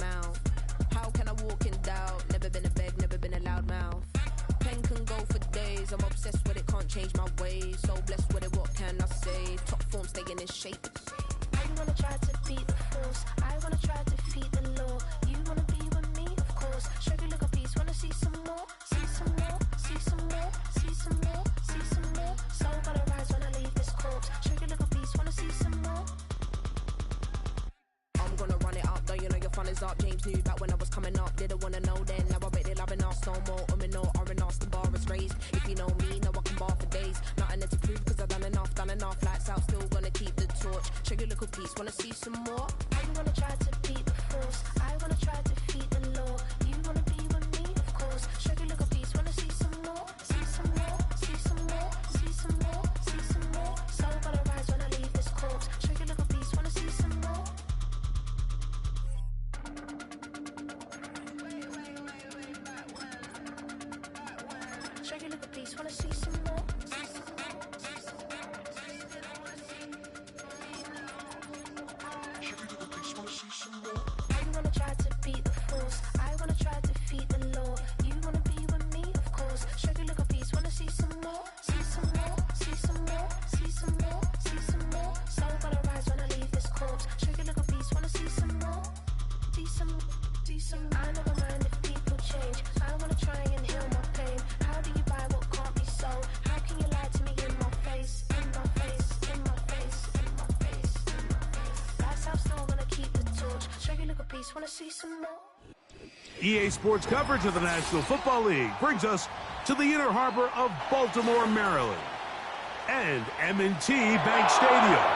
mouth. How can I walk in doubt? Never been a beg, never been a loud mouth. Pen can go for days, I'm obsessed with it, can't change my ways. So blessed with it, what can I say? Top form staying in shape. I wanna try to beat the force, I wanna try to defeat the law. You wanna be with me, of course. Show you look a piece, wanna see some more, see some more, see some more, see some more, see some more. So gonna rise when I leave this corpse. Show you look a piece, wanna see some more. I'm gonna run it up, though you know your fun is up. James knew back when I was coming up, didn't wanna know then. Now I bet they're loving us no more. No R&R, the bar is raised. If you know me, now I can bar for days. Nothing there to prove, cause I've done enough. Lights out, still gonna keep the torch. Show you a little piece, wanna see some more? I wanna try to beat the force, I wanna try to defeat the law. You wanna be with me, of course. Show you a little piece, wanna see some more, see some more, see some more, see some more, see some more. So gonna rise when I leave this corpse. Show you a little piece, wanna see some more. Show you a little piece, wanna see some more. I wanna try to beat the force, I wanna try to defeat the law. You wanna be with me, of course. Show you a little piece, wanna see some more, see some more, see some more, see some more, see some more. So gonna rise when I leave this corpse. Show you a little piece, wanna see some more, see some, see some. I never mind if people change, I wanna try and heal my pain. How do you buy what can't be sold? How can you lie to me in my face, in my face, in my face, in my face, in my face? That's how I'm still gonna keep the torch. Show you a little piece, wanna see some more. EA Sports coverage of the National Football League brings us to the inner harbor of Baltimore, Maryland, and M&T Bank Stadium.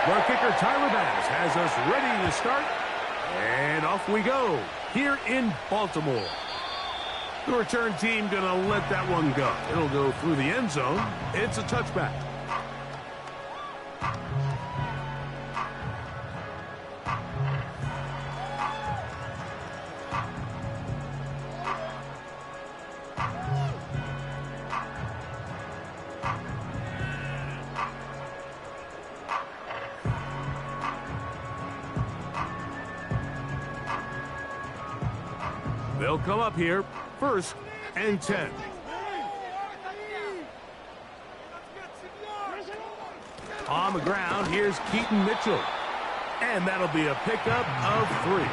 Our kicker Tyler Bass has us ready to start, and off we go here in Baltimore. The return team gonna let that one go. It'll go through the end zone. It's a touchback. They'll come up here, 1st and 10. On the ground, here's Keaton Mitchell. And that'll be a pickup of 3.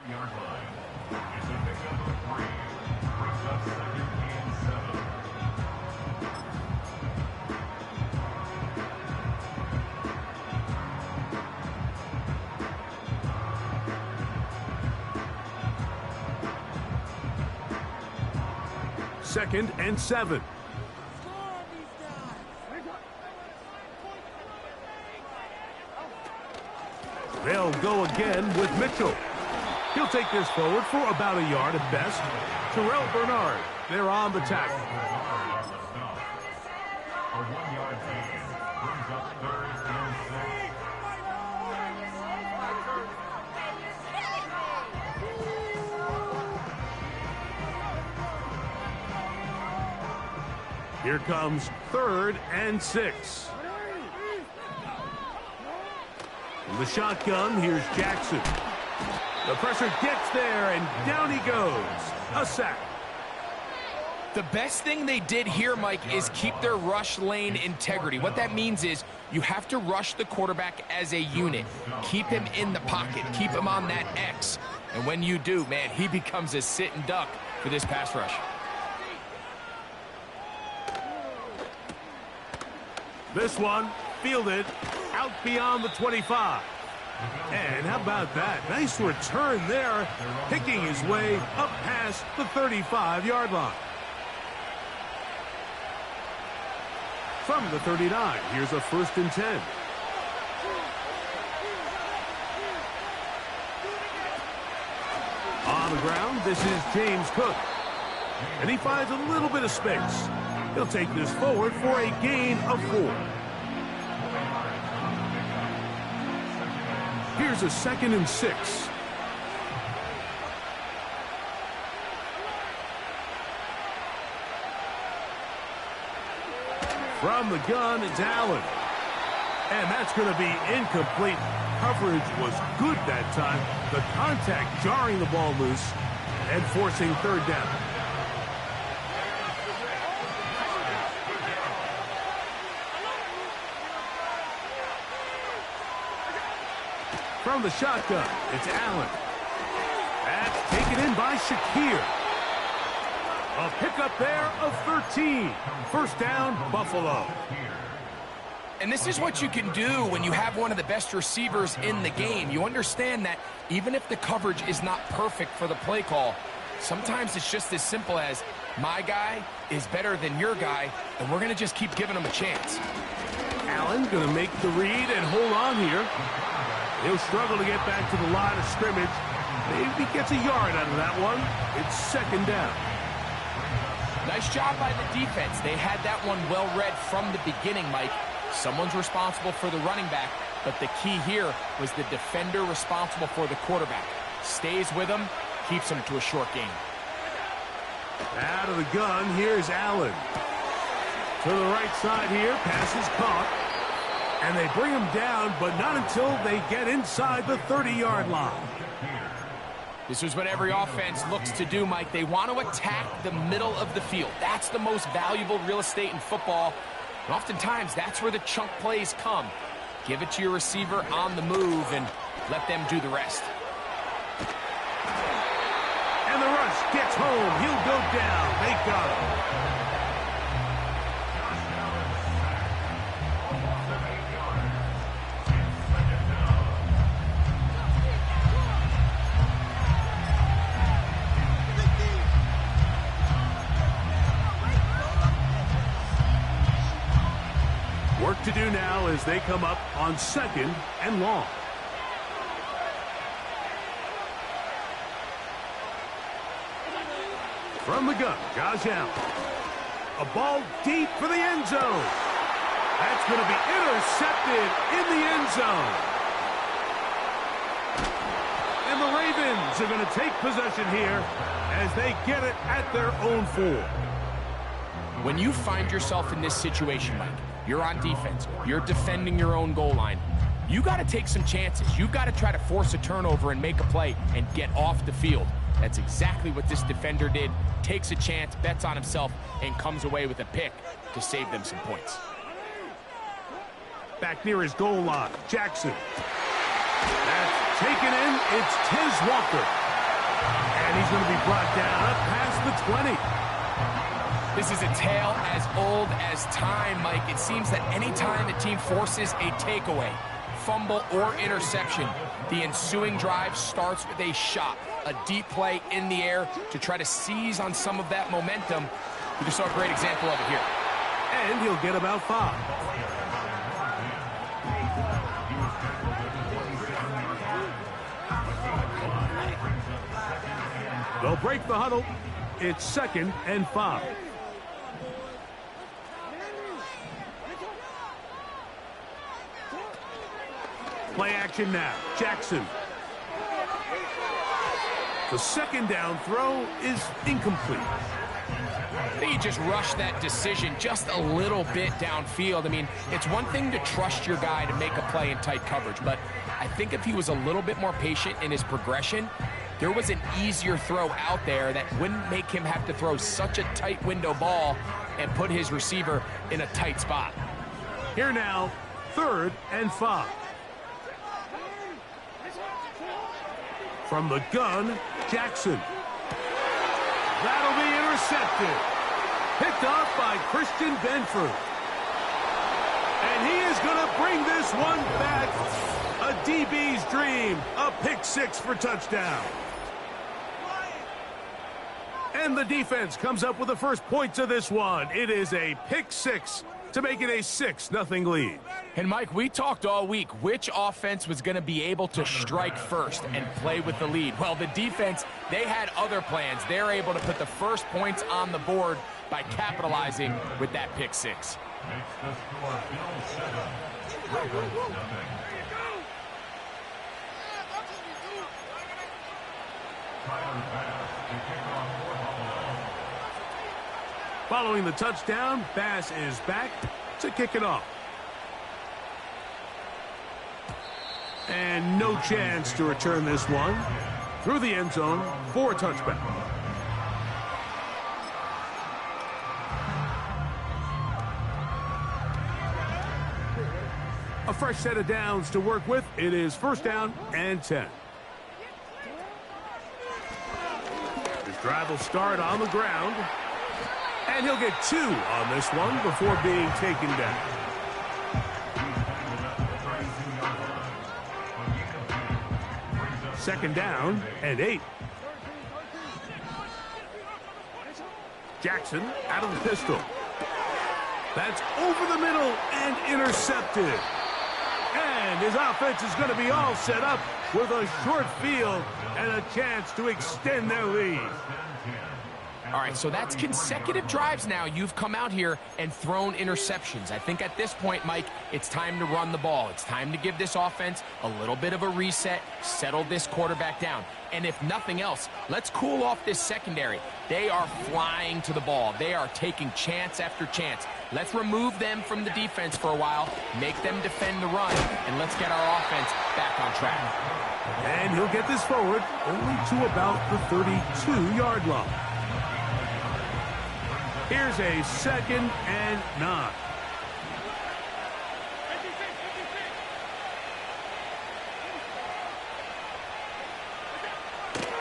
Yard line. It's a pickup of 3. Brings up 2nd and 7. Second and 7. They'll go again with Mitchell. He'll take this forward for about a yard at best. Terrell Bernard, they're on the tackle. A 1-yard gain. Brings up 3rd and 6. Here comes 3rd and 6. From the shotgun, here's Jackson. The pressure gets there, and down he goes. A sack. The best thing they did here, Mike, is keep their rush lane integrity. What that means is you have to rush the quarterback as a unit. Keep him in the pocket. Keep him on that X. And when you do, man, he becomes a sit and duck for this pass rush. This one fielded out beyond the 25. And how about that? Nice return there, picking his way up past the 35-yard line. From the 39, here's a 1st and 10. On the ground, this is James Cook. And he finds a little bit of space. He'll take this forward for a gain of 4. Here's a 2nd and 6. From the gun, it's Allen. And that's going to be incomplete. Coverage was good that time. The contact jarring the ball loose and forcing 3rd down. From the shotgun, it's Allen. That's taken in by Shakir. A pickup there of 13. 1st down, Buffalo. And this is what you can do when you have one of the best receivers in the game. You understand that even if the coverage is not perfect for the play call, sometimes it's just as simple as, my guy is better than your guy, and we're going to just keep giving him a chance. Allen going to make the read and hold on here. He'll struggle to get back to the line of scrimmage. Maybe gets a yard out of that one. It's 2nd down. Nice job by the defense. They had that one well read from the beginning, Mike. Someone's responsible for the running back, but the key here was the defender responsible for the quarterback. Stays with him, keeps him to a short gain. Out of the gun, here's Allen. To the right side here, pass is caught. And they bring him down, but not until they get inside the 30-yard line. This is what every offense looks to do, Mike. They want to attack the middle of the field. That's the most valuable real estate in football. And oftentimes, that's where the chunk plays come. Give it to your receiver on the move and let them do the rest. And the rush gets home. He'll go down. They got him. Work to do now as they come up on 2nd and long. From the gun, Josh Allen. A ball deep for the end zone. That's going to be intercepted in the end zone. And the Ravens are going to take possession here as they get it at their own 4. When you find yourself in this situation, Mike, you're on defense, you're defending your own goal line, you got to take some chances. You've got to try to force a turnover and make a play and get off the field. That's exactly what this defender did. Takes a chance, bets on himself, and comes away with a pick to save them some points. Back near his goal line, Jackson. That's taken in. It's Tez Walker. And he's going to be brought down up past the 20. This is a tale as old as time, Mike. It seems that anytime a team forces a takeaway, fumble, or interception, the ensuing drive starts with a shot, a deep play in the air to try to seize on some of that momentum. We just saw a great example of it here. And he'll get about 5. They'll break the huddle. It's 2nd and 5. Play action now. Jackson. The 2nd down throw is incomplete. I think he just rushed that decision just a little bit downfield. I mean, it's one thing to trust your guy to make a play in tight coverage, but I think if he was a little bit more patient in his progression, there was an easier throw out there that wouldn't make him have to throw such a tight window ball and put his receiver in a tight spot. Here now, 3rd and 5. From the gun, Jackson. That'll be intercepted. Picked off by Christian Benford. And he is going to bring this one back. A DB's dream. A pick 6 for touchdown. And the defense comes up with the first points of this one. It is a pick 6 to make it a 6-0 lead. And Mike, we talked all week which offense was going to be able to strike first and play with the lead. Well, the defense, they had other plans. They're able to put the first points on the board by capitalizing with that pick six. Makes the score Bill 7, Ravens nothing. Tyler Bass to kick off for Buffalo. Following the touchdown, Bass is back to kick it off. And no chance to return this one through the end zone for a touchback. A fresh set of downs to work with. It is 1st down and 10. This drive will start on the ground. And he'll get 2 on this one before being taken down. 2nd down and 8. Jackson out of the pistol. That's over the middle and intercepted. And his offense is going to be all set up with a short field and a chance to extend their lead. All right, so that's consecutive drives now. You've come out here and thrown interceptions. I think at this point, Mike, it's time to run the ball. It's time to give this offense a little bit of a reset, settle this quarterback down. And if nothing else, let's cool off this secondary. They are flying to the ball. They are taking chance after chance. Let's remove them from the defense for a while, make them defend the run, and let's get our offense back on track. And he'll get this forward only to about the 32-yard line. Here's a 2nd and 9.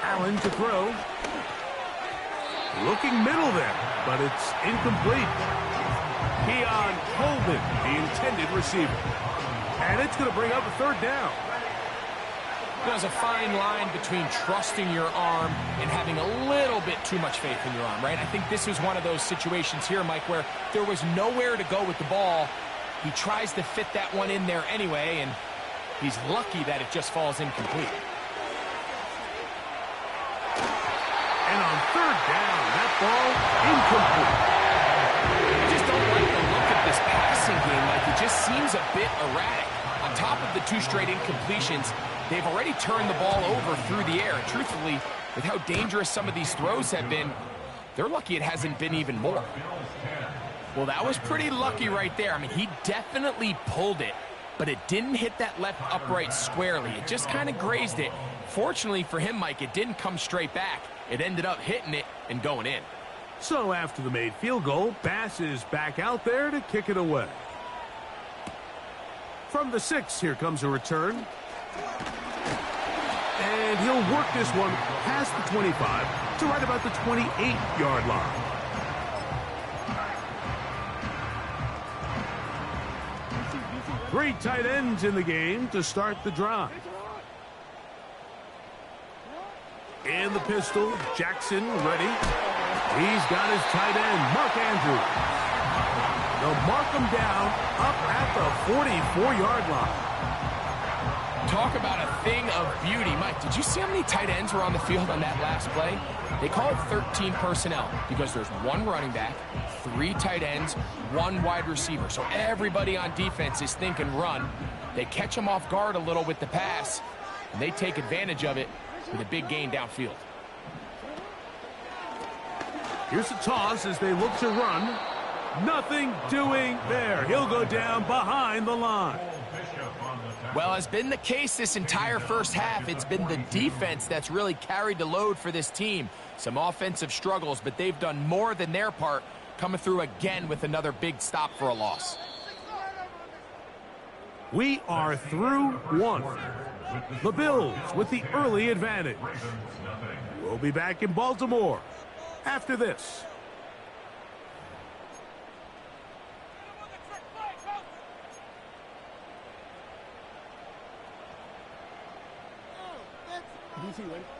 Allen to throw. Looking middle there, but it's incomplete. Keon Coleman, the intended receiver. And it's going to bring up a 3rd down. There's a fine line between trusting your arm and having a little bit too much faith in your arm, right? I think this was one of those situations here, Mike, where there was nowhere to go with the ball. He tries to fit that one in there anyway, and he's lucky that it just falls incomplete. And on 3rd down, that ball incomplete. I just don't like the look of this passing game, Mike. It just seems a bit erratic. On top of the 2 straight incompletions, they've already turned the ball over through the air. Truthfully, with how dangerous some of these throws have been, they're lucky it hasn't been even more. Well, that was pretty lucky right there. I mean, he definitely pulled it, but it didn't hit that left upright squarely. It just kind of grazed it. Fortunately for him, Mike, it didn't come straight back. It ended up hitting it and going in. So after the made field goal, Bass is back out there to kick it away. From the 6, here comes a return. And he'll work this one past the 25 to right about the 28-yard line. Three tight ends in the game to start the drive. In the pistol, Jackson ready. He's got his tight end, Mark Andrews. They'll mark him down up at the 44-yard line. Talk about a thing of beauty. Mike, did you see how many tight ends were on the field on that last play? They call it 13 personnel because there's 1 running back, 3 tight ends, 1 wide receiver. So everybody on defense is thinking run. They catch them off guard a little with the pass, and they take advantage of it with a big gain downfield. Here's the toss as they look to run. Nothing doing there. He'll go down behind the line. Well, as been the case this entire first half, it's been the defense that's really carried the load for this team. Some offensive struggles, but they've done more than their part, coming through again with another big stop for a loss. We are through 1. The Bills with the early advantage. We'll be back in Baltimore after this.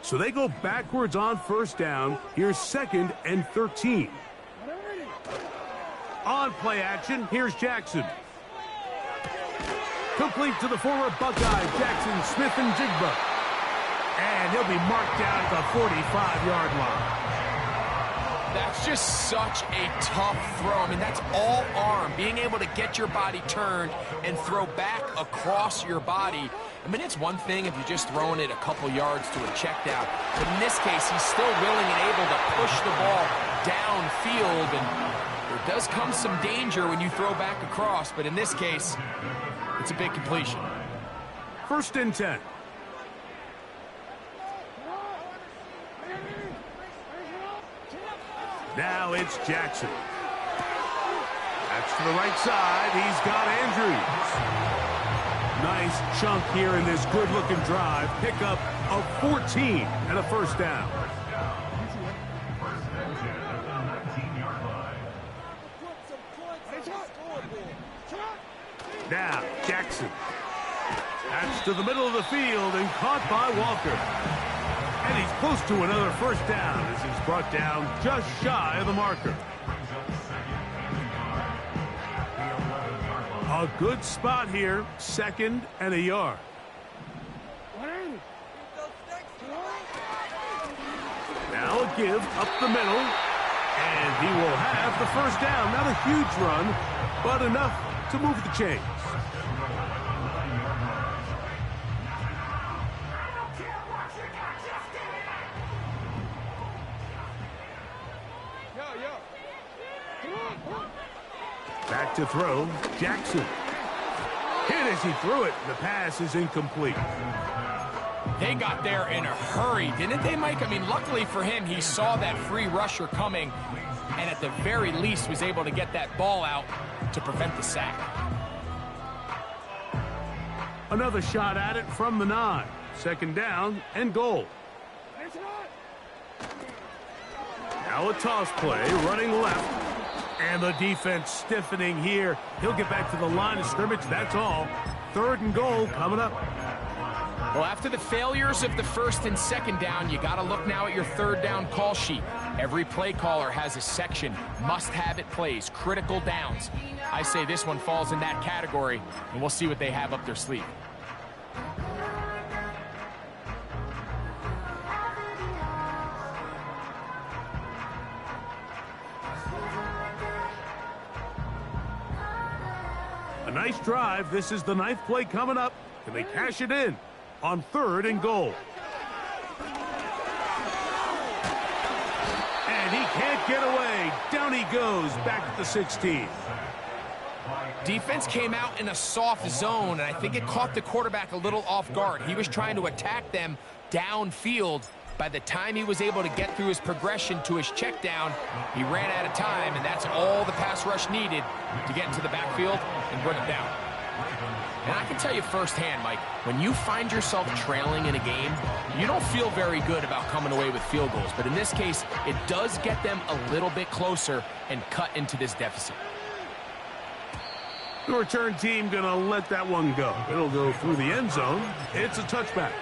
So they go backwards on first down. Here's 2nd and 13. On play action, here's Jackson. Complete to the former Buckeye, Jackson Smith-Njigba. And he'll be marked down at the 45-yard line. That's just such a tough throw. I mean, that's all arm. Being able to get your body turned and throw back across your body. I mean, it's one thing if you're just throwing it a couple yards to a check down. But in this case, he's still willing and able to push the ball downfield. And there does come some danger when you throw back across. But in this case, it's a big completion. 1st and 10. Now it's Jackson. That's to the right side. He's got Andrews. Nice chunk here in this good-looking drive. Pickup of 14 and a 1st down. Now, Jackson. That's to the middle of the field and caught by Walker. And he's close to another 1st down as he's brought down just shy of the marker. A good spot here, 2nd and a yard. Now a give up the middle, and he will have the 1st down. Not a huge run, but enough to move the chains. Back to throw, Jackson. Hit as he threw it. The pass is incomplete. They got there in a hurry, didn't they, Mike? I mean, luckily for him, he saw that free rusher coming, and at the very least was able to get that ball out to prevent the sack. Another shot at it from the 9. 2nd down and goal. Now a toss play, running left. And the defense stiffening here. He'll get back to the line of scrimmage, that's all. 3rd and goal coming up. Well, after the failures of the 1st and 2nd down, you got to look now at your 3rd down call sheet. Every play caller has a section, must-have-it plays, critical downs. I say this one falls in that category, and we'll see what they have up their sleeve. A nice drive. This is the 9th play coming up. Can they cash it in on 3rd and goal? And he can't get away. Down he goes back at the 16. Defense came out in a soft zone, and I think it caught the quarterback a little off guard. He was trying to attack them downfield. By the time he was able to get through his progression to his check down, he ran out of time, and that's all the pass rush needed to get into the backfield and bring it down. And I can tell you firsthand, Mike, when you find yourself trailing in a game, you don't feel very good about coming away with field goals. But in this case, it does get them a little bit closer and cut into this deficit. The return team going to let that one go. It'll go through the end zone. It's a touchback.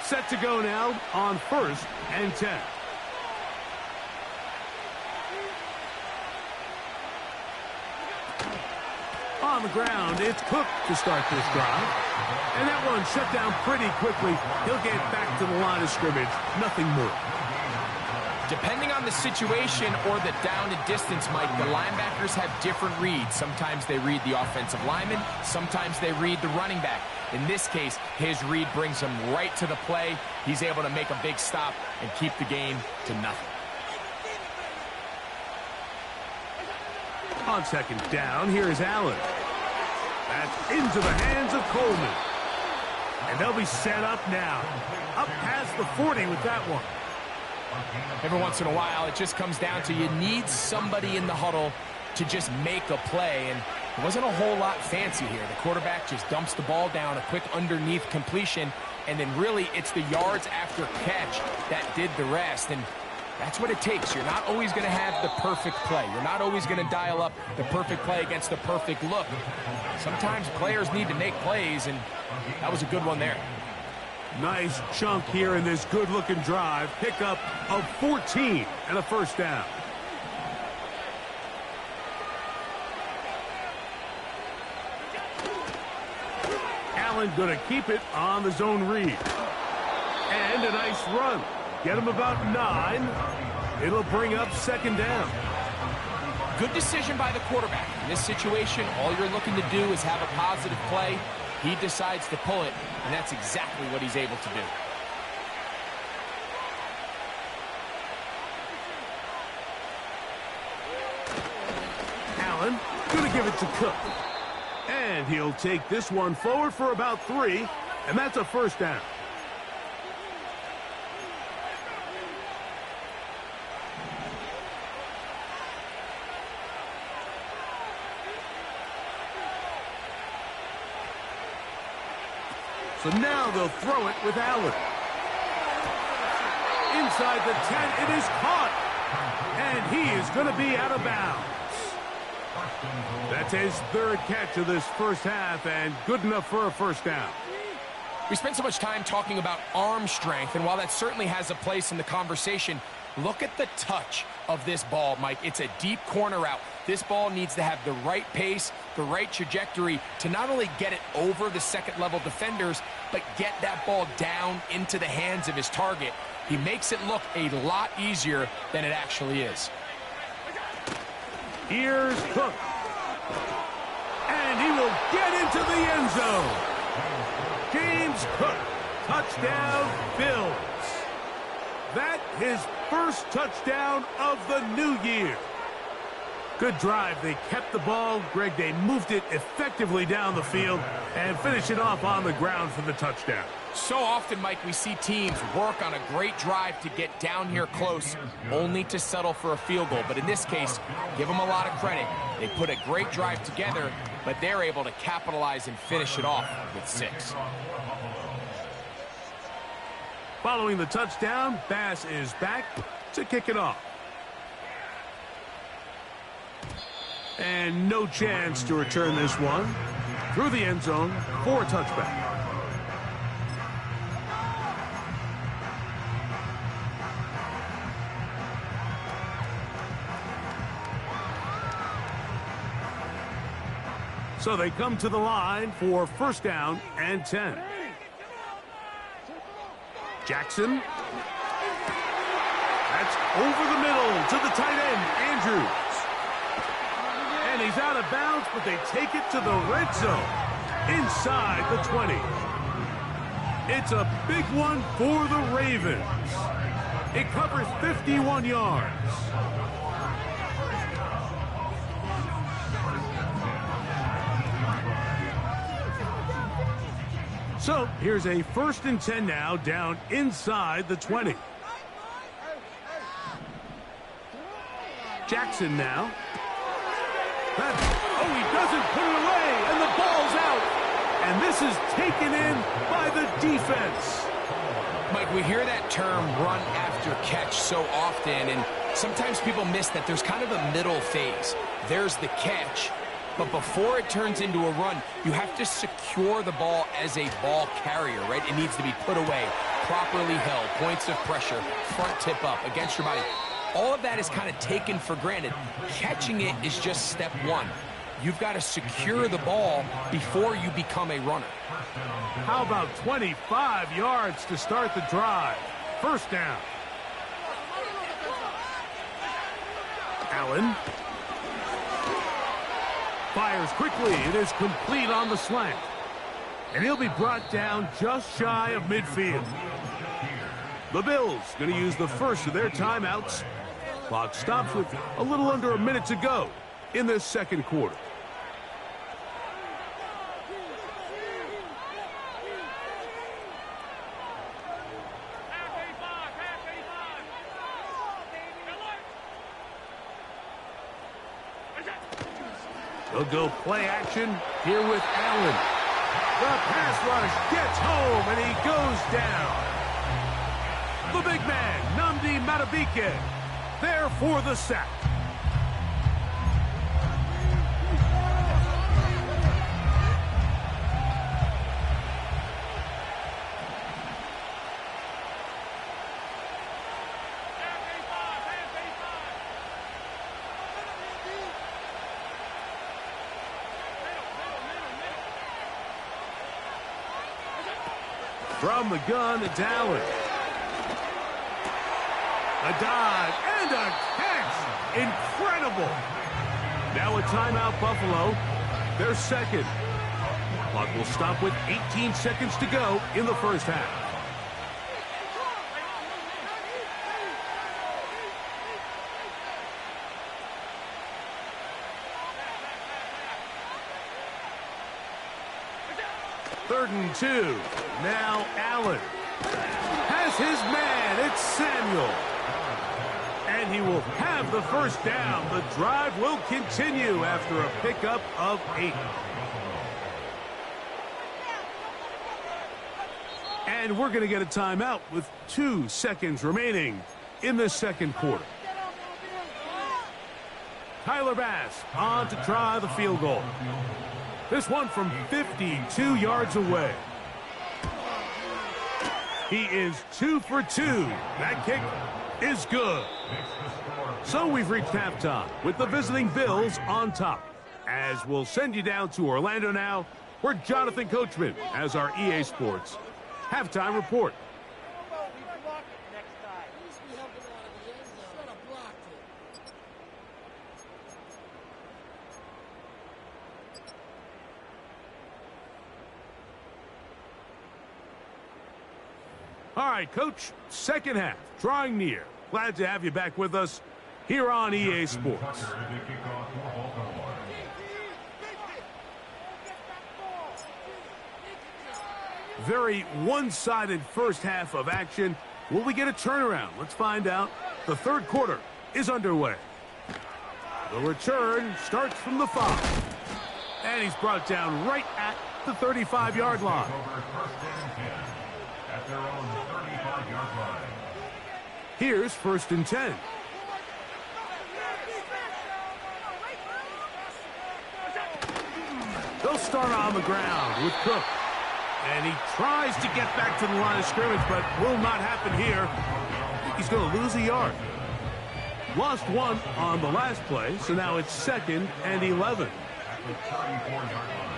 Set to go now on 1st and 10. On the ground, it's Cook to start this drive. And that one shut down pretty quickly. He'll get back to the line of scrimmage. Nothing more. Depending on the situation or the down and distance, Mike, the linebackers have different reads. Sometimes they read the offensive lineman. Sometimes they read the running back. In this case, his read brings him right to the play. He's able to make a big stop and keep the game to nothing. On 2nd down, here is Allen. That's into the hands of Coleman. And they'll be set up now. Up past the 40 with that one. Every once in a while, it just comes down to you need somebody in the huddle to just make a play. And it wasn't a whole lot fancy here. The quarterback just dumps the ball down, a quick underneath completion, and then really it's the yards after catch that did the rest. And That's what it takes. You're not always going to have the perfect play. You're not always going to dial up the perfect play against the perfect look. Sometimes players need to make plays, and that was a good one there. Nice chunk here in this good-looking drive. Pickup of 14 and a first down. Allen going to keep it on the zone read. And a nice run. Get him about 9. It'll bring up second down. Good decision by the quarterback. In this situation, all you're looking to do is have a positive play. He decides to pull it, and that's exactly what he's able to do. Allen going to give it to Cook. And he'll take this one forward for about 3, and that's a first down. So now they'll throw it with Allen. Inside the 10, it is caught. And he is going to be out of bounds. That's his third catch of this first half, and good enough for a first down. We spent so much time talking about arm strength, and while that certainly has a place in the conversation, look at the touch of this ball, Mike. It's a deep corner route. This ball needs to have the right pace, the right trajectory to not only get it over the second-level defenders, but get that ball down into the hands of his target. He makes it look a lot easier than it actually is. Here's Cook. And he will get into the end zone. James Cook, touchdown Bills. That his first touchdown of the new year. Good drive. They kept the ball. Greg, they moved it effectively down the field and finished it off on the ground for the touchdown. So often, Mike, we see teams work on a great drive to get down here close, only to settle for a field goal. But in this case, give them a lot of credit. They put a great drive together, but they're able to capitalize and finish it off with 6. Following the touchdown, Bass is back to kick it off. And no chance to return this one. Through the end zone for a touchback. So they come to the line for first down and 10. Jackson. That's over the middle to the tight end, Andrews. And he's out of bounds, but they take it to the red zone inside the 20. It's a big one for the Ravens. It covers 51 yards. So here's a 1st and 10 now, down inside the 20. Jackson now. He doesn't put it away, and the ball's out. And this is taken in by the defense. Mike, we hear that term run after catch so often, and sometimes people miss that there's kind of a middle phase. There's the catch, but before it turns into a run, you have to secure the ball as a ball carrier, right? It needs to be put away, properly held, points of pressure, front tip up against your body. All of that is kind of taken for granted. Catching it is just step one. You've got to secure the ball before you become a runner. How about 25 yards to start the drive? First down. Allen. Fires quickly. It is complete on the slant. And he'll be brought down just shy of midfield. The Bills going to use the first of their timeouts. Clock stops with a little under a minute to go in this second quarter. They'll go play action here with Allen. The pass rush gets home, and he goes down. The big man, Nnamdi Matabike there for the sack. From the gun, it's Allen. A dive and a catch. Incredible. Now a timeout, Buffalo. Their second. Clock will stop with 18 seconds to go in the first half. Third and 2. Now Allen has his man. It's Samuel. And he will have the first down. The drive will continue after a pickup of 8. And we're going to get a timeout with 2 seconds remaining in the second quarter. Tyler Bass on to try the field goal. This one from 52 yards away. He is 2 for 2. That kick is good. So we've reached halftime with the visiting Bills on top. As we'll send you down to Orlando now, where Jonathan Coachman has our EA Sports halftime report. All right, Coach, second half, drawing near. Glad to have you back with us here on EA Sports. Very one-sided first half of action. Will we get a turnaround? Let's find out. The third quarter is underway. The return starts from the 5. And he's brought down right at the 35-yard line. At their own 35-yard line. Here's 1st and 10. They'll start on the ground with Cook. And he tries to get back to the line of scrimmage, but will not happen here. I think he's going to lose a yard. Lost 1 on the last play, so now it's 2nd and 11. At the 34-yard line.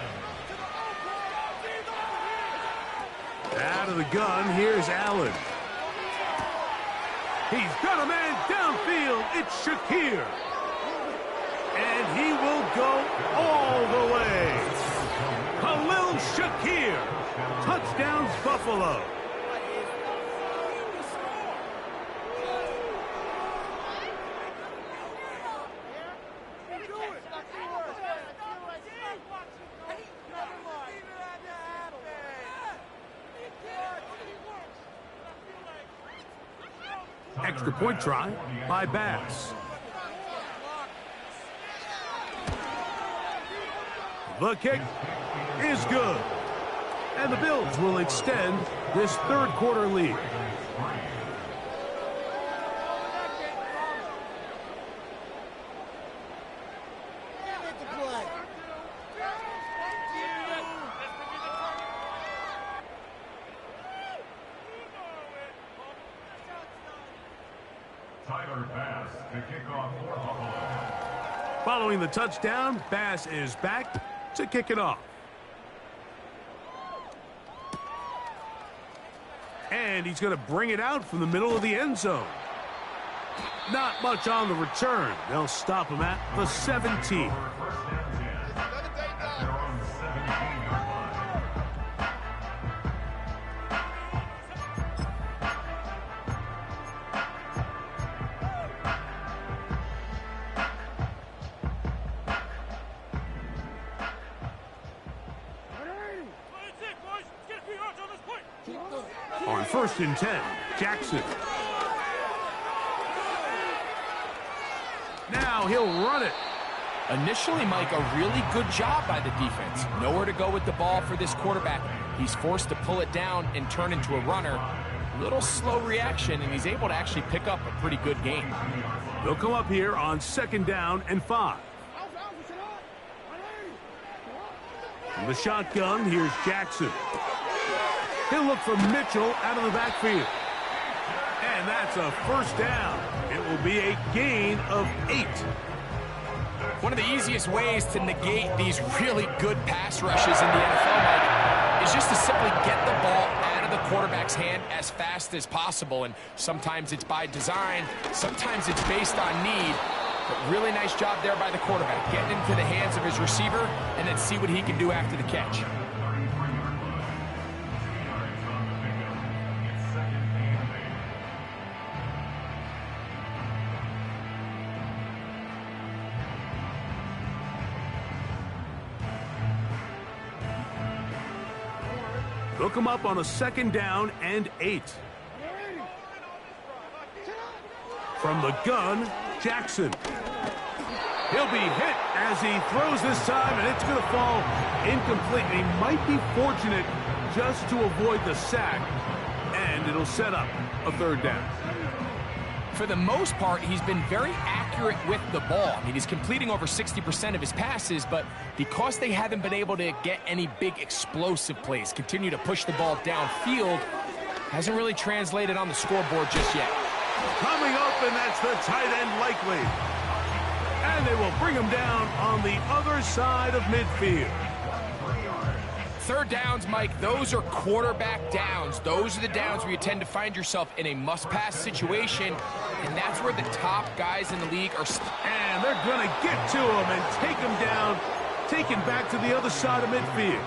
Out of the gun, here's Allen. He's got a man downfield. It's Shakir. And he will go all the way. Khalil Shakir. Touchdowns, Buffalo. Extra point try by Bass. The kick is good. And the Bills will extend this third quarter lead. Tyler Bass to kick off for Buffalo. Following the touchdown, Bass is back to kick it off. And he's going to bring it out from the middle of the end zone. Not much on the return. They'll stop him at the 17. First and 10. At their own 17-yard line. On 1st and 10, Jackson. Now he'll run it. Initially, Mike, a really good job by the defense. Nowhere to go with the ball for this quarterback. He's forced to pull it down and turn into a runner. Little slow reaction, and he's able to actually pick up a pretty good game. They'll come up here on 2nd down and 5. From the shotgun, here's Jackson. He'll look for Mitchell out of the backfield. And that's a 1st down. It will be a gain of 8. One of the easiest ways to negate these really good pass rushes in the NFL, Mike, is just to simply get the ball out of the quarterback's hand as fast as possible. And sometimes it's by design, sometimes it's based on need. But really nice job there by the quarterback, getting into the hands of his receiver and then see what he can do after the catch. Look him up on a 2nd down and 8. From the gun, Jackson. He'll be hit as he throws this time, and it's going to fall incomplete. He might be fortunate just to avoid the sack, and it'll set up a 3rd down. For the most part, he's been very accurate with the ball. I mean, he's completing over 60% of his passes, but because they haven't been able to get any big explosive plays, continue to push the ball downfield, hasn't really translated on the scoreboard just yet. Coming up, and that's the tight end likely. And they will bring him down on the other side of midfield. 3rd downs, Mike, those are quarterback downs. Those are the downs where you tend to find yourself in a must-pass situation, and that's where the top guys in the league are. And they're going to get to him and take him down, take him back to the other side of midfield.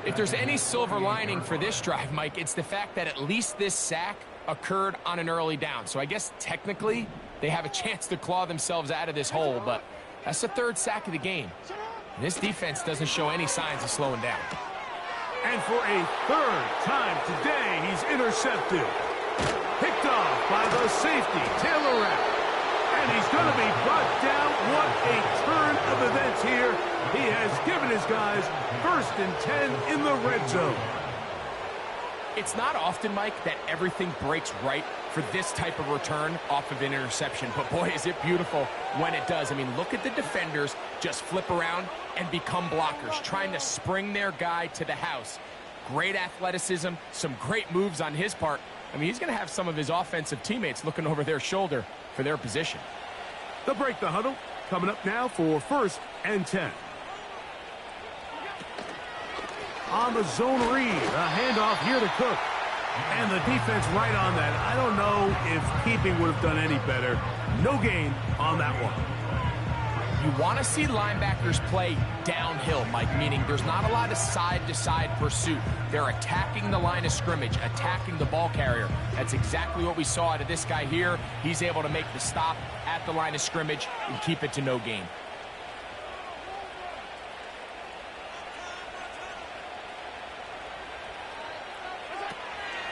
If there's any silver lining for this drive, Mike, it's the fact that at least this sack occurred on an early down. So I guess technically they have a chance to claw themselves out of this hole, but that's the 3rd sack of the game. And this defense doesn't show any signs of slowing down. And for a 3rd time today, he's intercepted. Picked off by the safety, Taylor Rapp. And he's going to be brought down. What a turn of events here. He has given his guys 1st and 10 in the red zone. It's not often, Mike, that everything breaks right for this type of return off of an interception. But boy, is it beautiful when it does. I mean, look at the defenders just flip around and become blockers, trying to spring their guy to the house. Great athleticism, some great moves on his part. I mean, he's going to have some of his offensive teammates looking over their shoulder for their position. They'll break the huddle. Coming up now for 1st and 10. On the zone read, a handoff here to Cook. And the defense right on that. I don't know if keeping would have done any better. No gain on that one. You want to see linebackers play downhill, Mike, meaning there's not a lot of side-to-side pursuit. They're attacking the line of scrimmage, attacking the ball carrier. That's exactly what we saw out of this guy here. He's able to make the stop at the line of scrimmage and keep it to no gain.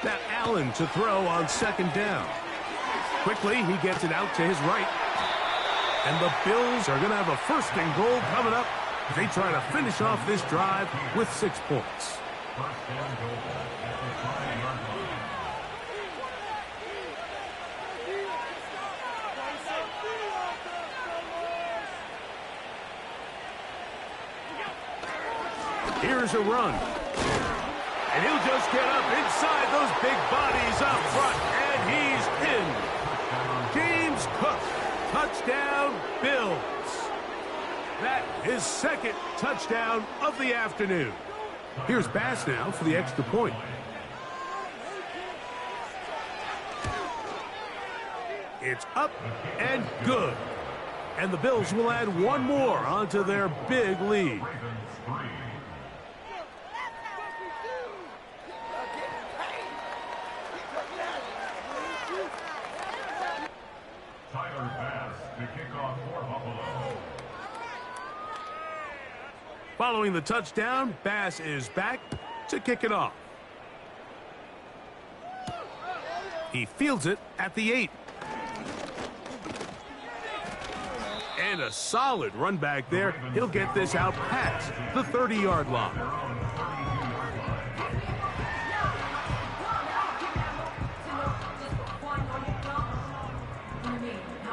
That Allen to throw on 2nd down. Quickly, he gets it out to his right. And the Bills are going to have a 1st and goal coming up. They try to finish off this drive with 6 points. Here's a run. And he'll just get up inside those big bodies up front. And he's in. James Cook. Touchdown, Bills. That is 2nd touchdown of the afternoon. Here's Bass now for the extra point. It's up and good. And the Bills will add one more onto their big lead. Tyler Bass to kick off for Buffalo. Following the touchdown, Bass is back to kick it off. He fields it at the 8. And a solid run back there. He'll get this out past the 30-yard line.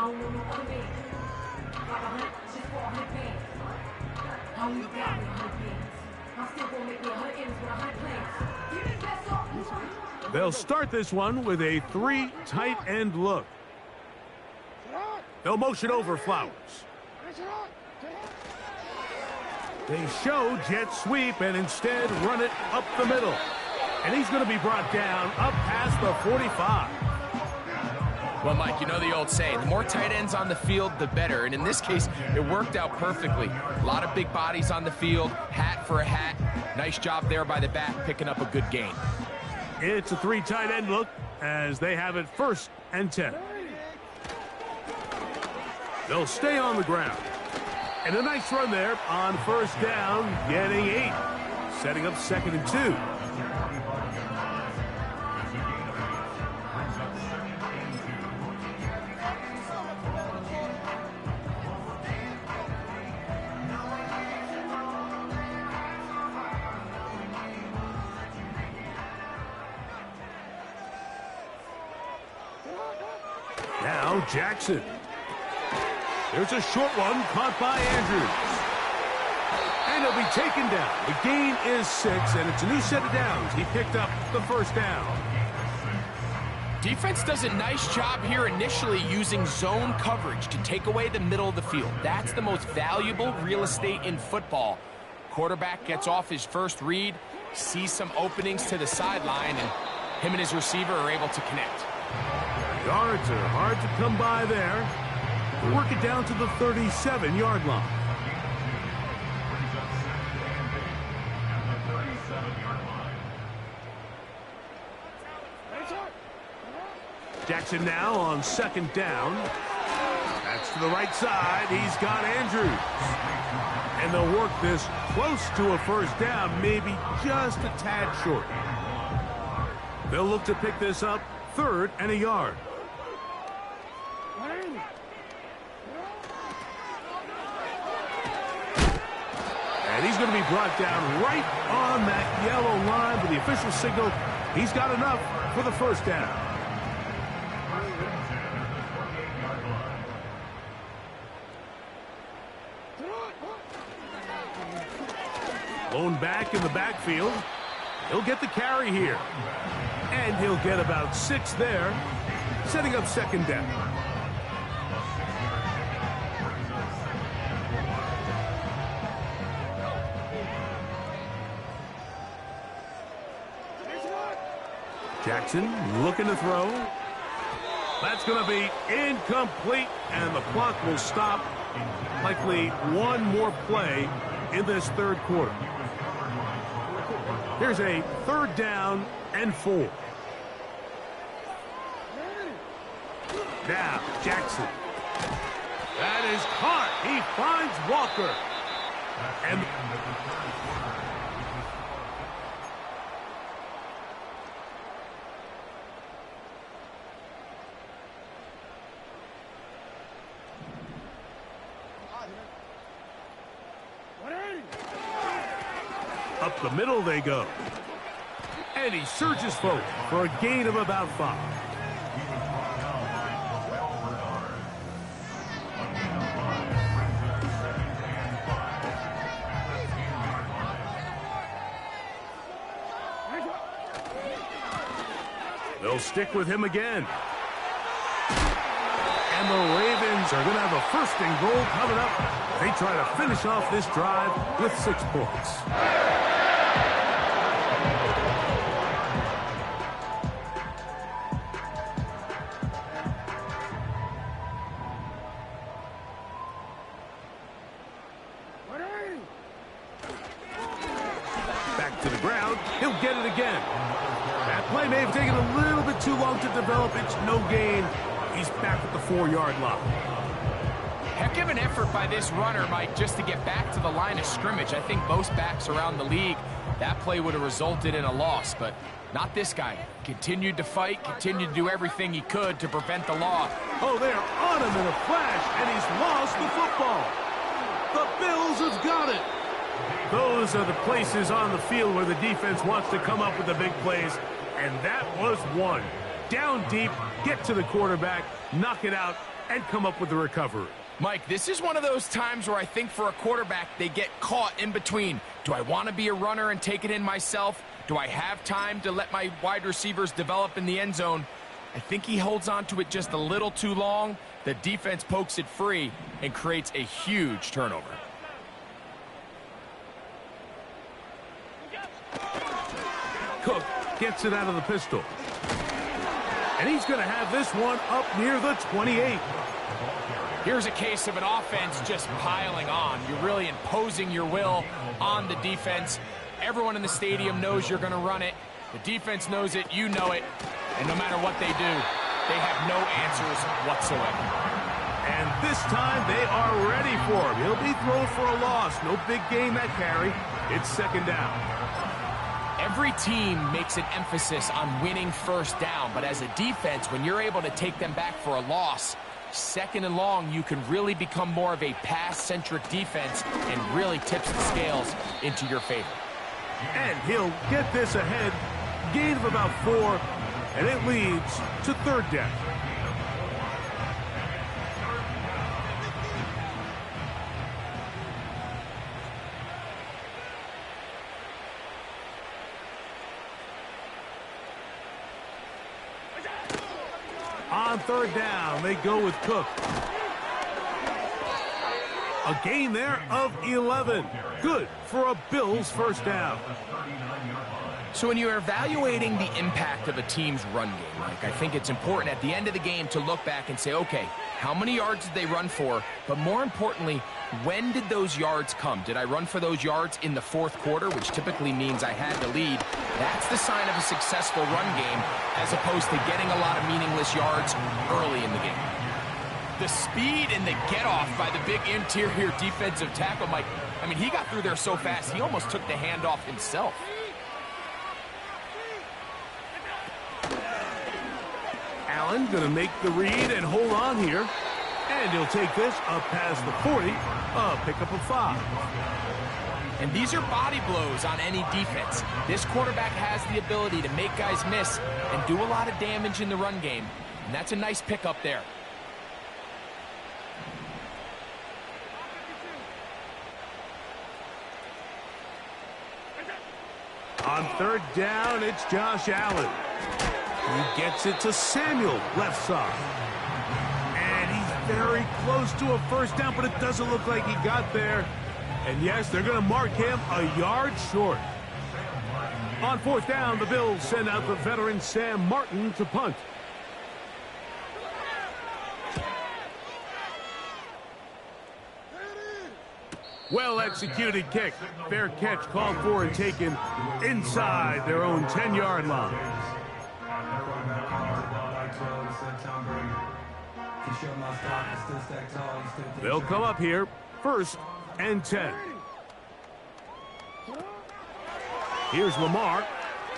don't know no other man. Like 100, just for 100 bands. I don't need that with 100 bands. I'm still gonna make me 100 M's with 100 plans. Give me best up. They'll start this one with a 3 tight end look. They'll motion over Flowers. They show jet sweep and instead run it up the middle. And he's going to be brought down up past the 45. Well, Mike, you know the old saying, the more tight ends on the field, the better. And in this case, it worked out perfectly. A lot of big bodies on the field, hat for a hat. Nice job there by the back, picking up a good gain. It's a 3 tight end look as they have it 1st and 10. They'll stay on the ground. And a nice run there on 1st down, getting 8. Setting up 2nd and 2. Now Jackson. There's a short one caught by Andrews. And he'll be taken down. The gain is 6, and it's a new set of downs. He picked up the 1st down. Defense does a nice job here initially using zone coverage to take away the middle of the field. That's the most valuable real estate in football. Quarterback gets off his first read, sees some openings to the sideline, and him and his receiver are able to connect. Yards are hard to come by there. Work it down to the 37-yard line. Jackson now on 2nd down. That's to the right side. He's got Andrews. And they'll work this close to a 1st down, maybe just a tad short. They'll look to pick this up 3rd and a yard. And he's going to be brought down right on that yellow line with the official signal. He's got enough for the 1st down. Lone back in the backfield. He'll get the carry here. And he'll get about 6 there, setting up 2nd down. Jackson looking to throw. That's going to be incomplete, and the clock will stop. Likely one more play in this 3rd quarter. Here's a 3rd down and 4. Now, Jackson. That is caught. He finds Walker. And up the middle they go. And he surges forward for a gain of about 5. They'll stick with him again. And the Ravens are going to have a 1st and goal coming up. They try to finish off this drive with 6 points. Back to the ground. He'll get it again. That play may have taken a little bit too long to develop. It's no gain. He's back at the 4-yard line. Heck of an effort by this runner, Mike, just to get back to the line of scrimmage. I think most backs around the league, that play would have resulted in a loss, but not this guy. Continued to fight, continued to do everything he could to prevent the loss. Oh, they're on him in a flash, and he's lost the football. The Bills have got it. Those are the places on the field where the defense wants to come up with the big plays, and that was one. Down deep, get to the quarterback, knock it out, and come up with the recovery. Mike, this is one of those times where I think for a quarterback, they get caught in between. Do I want to be a runner and take it in myself? Do I have time to let my wide receivers develop in the end zone? I think he holds on to it just a little too long. The defense pokes it free and creates a huge turnover. Cook gets it out of the pistol. And he's going to have this one up near the 28. Here's a case of an offense just piling on. You're really imposing your will on the defense. Everyone in the stadium knows you're going to run it. The defense knows it, you know it. And no matter what they do, they have no answers whatsoever. And this time they are ready for him. He'll be thrown for a loss. No big gain that carry. It's second down. Every team makes an emphasis on winning first down, but as a defense, when you're able to take them back for a loss, second and long, you can really become more of a pass-centric defense and really tips the scales into your favor. And he'll get this ahead. Gain of about 4, and it leads to third down. On third down, they go with Cook. A gain there of 11. Good for a Bills first down. So when you're evaluating the impact of a team's run game, Mike, I think it's important at the end of the game to look back and say, okay, how many yards did they run for? But more importantly, when did those yards come? Did I run for those yards in the fourth quarter, which typically means I had the lead? That's the sign of a successful run game, as opposed to getting a lot of meaningless yards early in the game. The speed and the get-off by the big interior defensive tackle, Mike, I mean, he got through there so fast, he almost took the handoff himself. Allen going to make the read and hold on here. And he'll take this up past the 40, a pickup of 5. And these are body blows on any defense. This quarterback has the ability to make guys miss and do a lot of damage in the run game. And that's a nice pickup there. On third down, it's Josh Allen. He gets it to Samuel, left side. And he's very close to a first down, but it doesn't look like he got there. And yes, they're going to mark him a yard short. On fourth down, the Bills send out the veteran Sam Martin to punt. Well-executed kick. Fair catch called for and taken inside their own 10-yard line. They'll come up here, 1st and 10. Here's Lamar.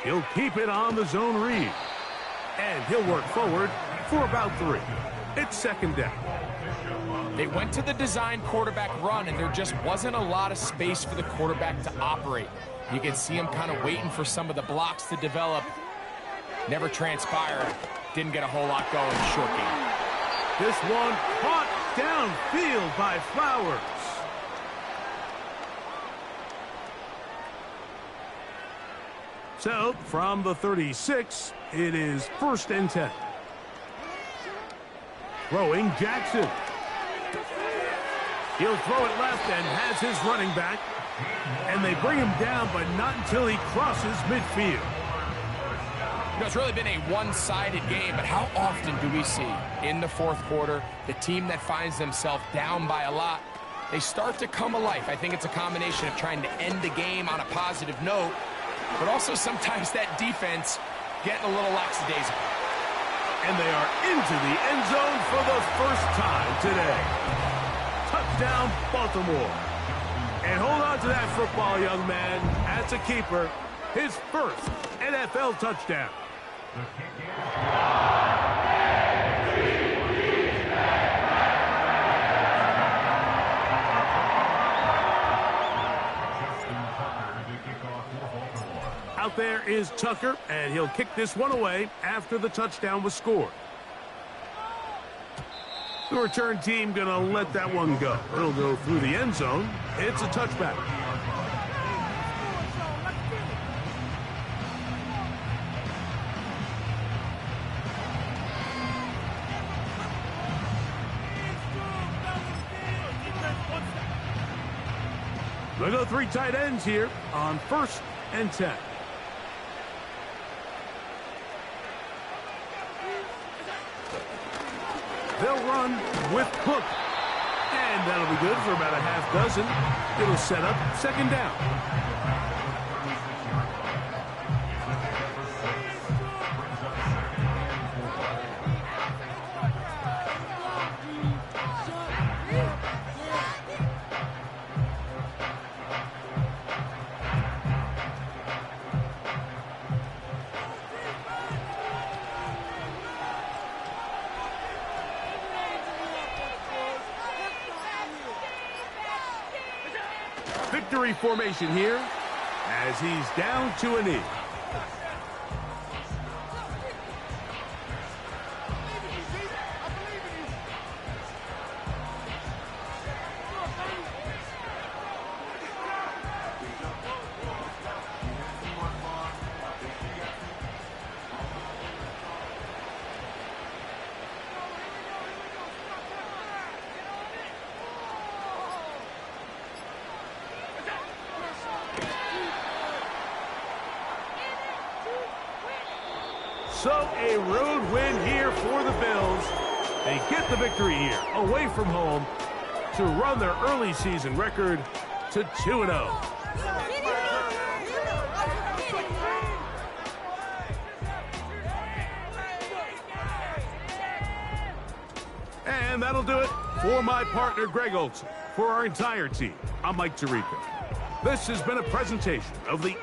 He'll keep it on the zone read. And he'll work forward for about 3. It's second down. They went to the design quarterback run, and there just wasn't a lot of space for the quarterback to operate. You can see him kind of waiting for some of the blocks to develop. Never transpired. Didn't get a whole lot going short game. This one caught downfield by Flowers. So, from the 36, it is 1st and 10. Throwing Jackson. He'll throw it left and has his running back. And they bring him down, but not until he crosses midfield. You know, it's really been a one-sided game, but how often do we see in the fourth quarter the team that finds themselves down by a lot, they start to come alive? I think it's a combination of trying to end the game on a positive note, but also sometimes that defense getting a little lackadaisical. And they are into the end zone for the first time today. Touchdown, Baltimore. And hold on to that football, young man. As a keeper, his first NFL touchdown. Out there is Tucker, and he'll kick this one away after the touchdown was scored. The return team going to let that one go. It'll go through the end zone. It's a touchback. They'll go 3 tight ends here on 1st and 10. They'll run with Cook. And that'll be good for about a half dozen. It'll set up 2nd down. Victory formation here as he's down to a knee. So a road win here for the Bills. They get the victory here away from home to run their early season record to 2-0. And that'll do it for my partner, Greg Olson. For our entire team, I'm Mike Tirico. This has been a presentation of the